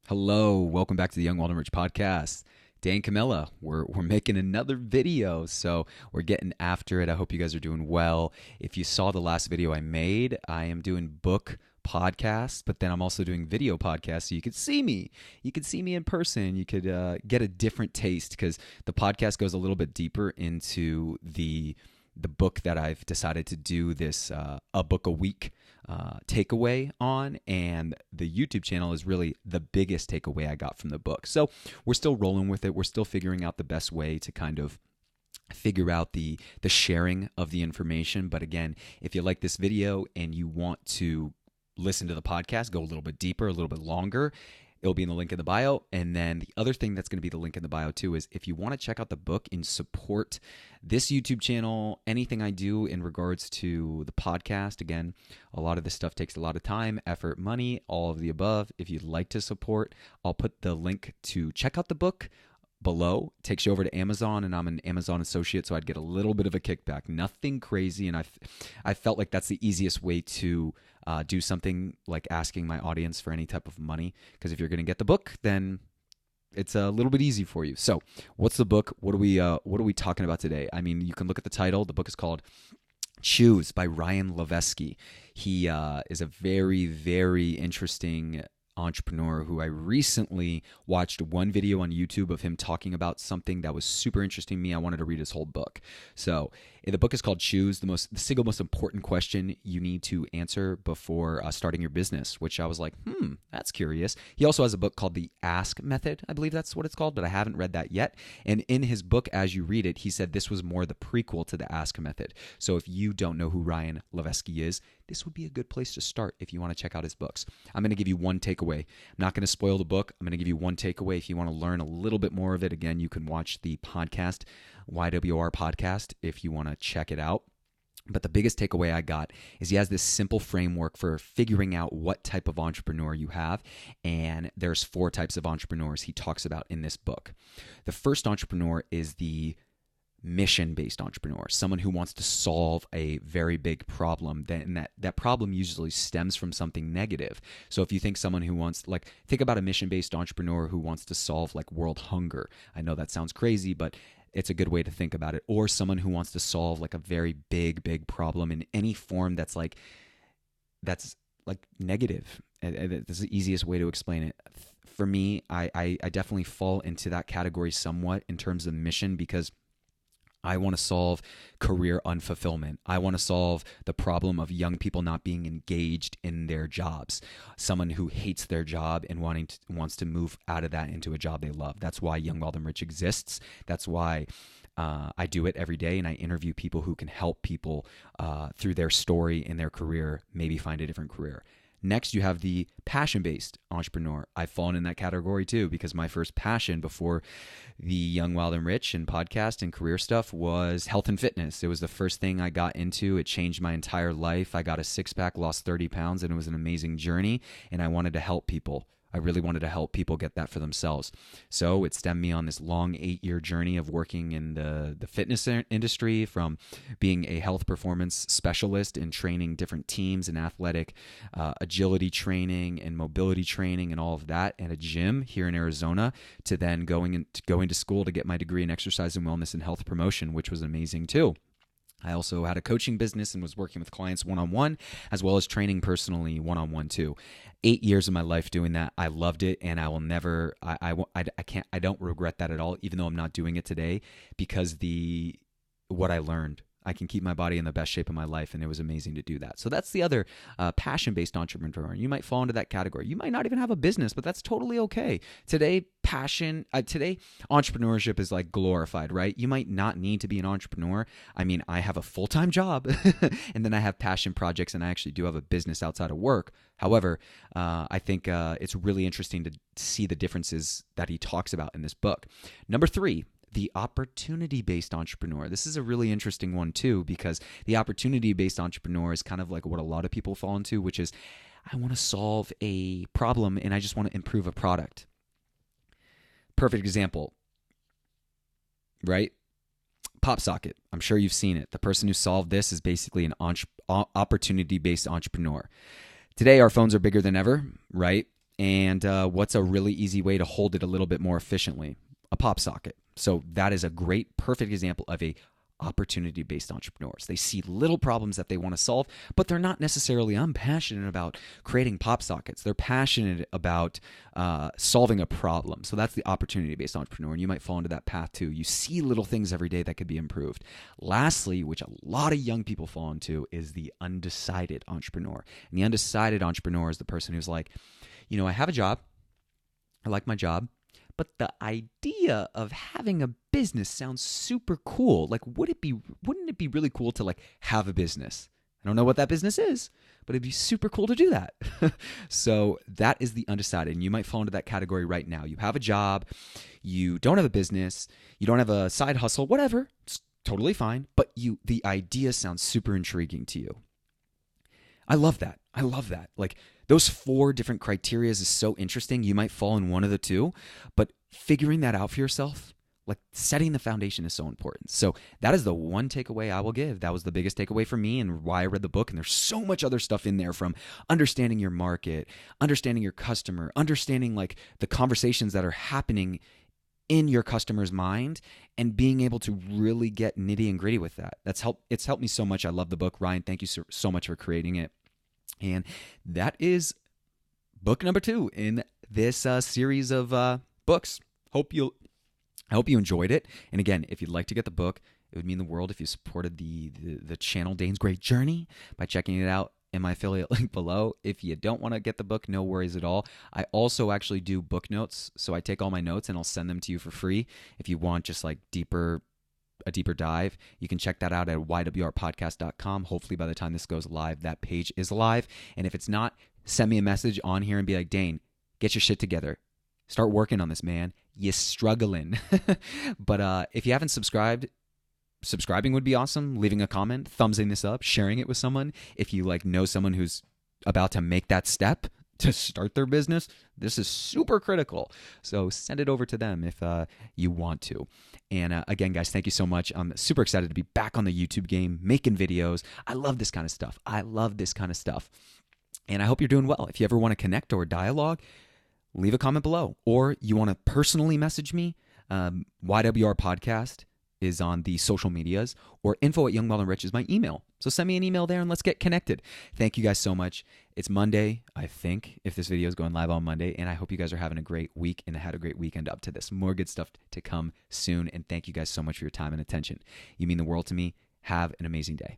Hello, welcome back to the Young Wild and Rich podcast. Dan Camilla, we're making another video, so we're getting after it. I hope you guys are doing well. If you saw the last video I made, I am doing book podcasts, but then I'm also doing video podcasts, so you could see me. You could see me in person. You could get a different taste because the podcast goes a little bit deeper into the book that I've decided to do this a book a week takeaway on, and the YouTube channel is really the biggest takeaway I got from the book. So we're still rolling with it. We're still figuring out the best way to kind of figure out the sharing of the information. But again, if you like this video and you want to listen to the podcast, go a little bit deeper, a little bit longer, it'll be in the link in the bio. And then the other thing that's going to be the link in the bio too is if you want to check out the book and support this YouTube channel, anything I do in regards to the podcast. Again, a lot of this stuff takes a lot of time, effort, money, all of the above. If you'd like to support, I'll put the link to check out the book below. It takes you over to Amazon, and I'm an Amazon associate, so I'd get a little bit of a kickback. Nothing crazy, and I felt like that's the easiest way to do something like asking my audience for any type of money, because if you're going to get the book, then it's a little bit easy for you. So what's the book? What are we talking about today? I mean, you can look at the title. The book is called Choose by Ryan Levesque. He is a very, very interesting entrepreneur who I recently watched one video on YouTube of him talking about something that was super interesting to me. I wanted to read his whole book. So the book is called Choose, the single most important question you need to answer before starting your business, which I was like, that's curious. He also has a book called The Ask Method. I believe that's what it's called, but I haven't read that yet. And in his book, as you read it, he said this was more the prequel to The Ask Method. So if you don't know who Ryan Levesque is, this would be a good place to start if you want to check out his books. I'm going to give you one takeaway. I'm not going to spoil the book. I'm going to give you one takeaway. If you want to learn a little bit more of it, again, you can watch the podcast, YWR podcast, if you want to check it out. But the biggest takeaway I got is he has this simple framework for figuring out what type of entrepreneur you have. And there's 4 types of entrepreneurs he talks about in this book. The first entrepreneur is the mission-based entrepreneur, someone who wants to solve a very big problem. Then that problem usually stems from something negative. So if you think someone who wants, think about a mission-based entrepreneur who wants to solve world hunger. I know that sounds crazy, but it's a good way to think about it. Or someone who wants to solve a very big problem in any form that's negative. That's the easiest way to explain it. For me, I definitely fall into that category somewhat in terms of mission, because I want to solve career unfulfillment. I want to solve the problem of young people not being engaged in their jobs. Someone who hates their job and wants to move out of that into a job they love. That's why Young, Wild, and Rich exists. That's why I do it every day, and I interview people who can help people through their story in their career, maybe find a different career. Next, you have the passion-based entrepreneur. I've fallen in that category too, because my first passion before the Young, Wild, and Rich and podcast and career stuff was health and fitness. It was the first thing I got into. It changed my entire life. I got a 6-pack, lost 30 pounds, and it was an amazing journey, and I wanted to help people. I really wanted to help people get that for themselves. So it stemmed me on this long 8-year journey of working in the fitness industry, from being a health performance specialist and training different teams in athletic agility training and mobility training and all of that at a gym here in Arizona, to then going to school to get my degree in exercise and wellness and health promotion, which was amazing too. I also had a coaching business and was working with clients one-on-one, as well as training personally one-on-one too. 8 years of my life doing that. I loved it, and I will never, I don't regret that at all, even though I'm not doing it today, because what I learned, I can keep my body in the best shape of my life, and it was amazing to do that. So that's the other passion-based entrepreneur. You might fall into that category. You might not even have a business, but that's totally okay. Today, entrepreneurship is glorified, right? You might not need to be an entrepreneur. I mean, I have a full-time job, and then I have passion projects, and I actually do have a business outside of work. However, I think it's really interesting to see the differences that he talks about in this book. Number 3, the opportunity-based entrepreneur. This is a really interesting one too, because the opportunity-based entrepreneur is kind of like what a lot of people fall into, which is, I want to solve a problem and I just want to improve a product. Perfect example, right? Pop Socket. I'm sure you've seen it. The person who solved this is basically an opportunity-based entrepreneur. Today, our phones are bigger than ever, right? And what's a really easy way to hold it a little bit more efficiently? A pop socket. So that is a great, perfect example of a opportunity-based entrepreneurs. They see little problems that they want to solve, but they're not necessarily unpassionate about creating pop sockets. They're passionate about solving a problem. So that's the opportunity-based entrepreneur, and you might fall into that path too. You see little things every day that could be improved. Lastly, which a lot of young people fall into, is the undecided entrepreneur. And the undecided entrepreneur is the person who's like, I have a job. I like my job. But the idea of having a business sounds super cool. Like, wouldn't it be really cool to like have a business? I don't know what that business is, but it'd be super cool to do that. So that is the undecided. And you might fall into that category right now. You have a job, you don't have a business, you don't have a side hustle, whatever. It's totally fine. But the idea sounds super intriguing to you. I love that. Like, those 4 different criteria is so interesting. You might fall in one of the 2, but figuring that out for yourself, like setting the foundation, is so important. So that is the one takeaway I will give. That was the biggest takeaway for me and why I read the book. And there's so much other stuff in there, from understanding your market, understanding your customer, understanding like the conversations that are happening in your customer's mind, and being able to really get nitty and gritty with that. It's helped me so much. I love the book. Ryan, thank you so much for creating it. And that is book number 2 in this series of books. I hope you enjoyed it. And again, if you'd like to get the book, it would mean the world if you supported the channel Dane's Great Journey by checking it out in my affiliate link below. If you don't want to get the book, no worries at all. I also actually do book notes. So I take all my notes and I'll send them to you for free. If you want just like a deeper dive, you can check that out at ywrpodcast.com. Hopefully by the time this goes live, that page is live. And if it's not, send me a message on here and be like, Dane, get your shit together. Start working on this, man. You're struggling. But if you haven't subscribed, subscribing would be awesome. Leaving a comment, thumbsing this up, sharing it with someone. If you like know someone who's about to make that step to start their business, this is super critical. So send it over to them if you want to. And again, guys, thank you so much. I'm super excited to be back on the YouTube game, making videos. I love this kind of stuff. And I hope you're doing well. If you ever want to connect or dialogue, leave a comment below. Or you want to personally message me, YWR Podcast is on the social medias, or info@youngwellandrich is my email. So send me an email there and let's get connected. Thank you guys so much. It's Monday, I think, if this video is going live on Monday, and I hope you guys are having a great week and had a great weekend up to this. More good stuff to come soon, and thank you guys so much for your time and attention. You mean the world to me. Have an amazing day.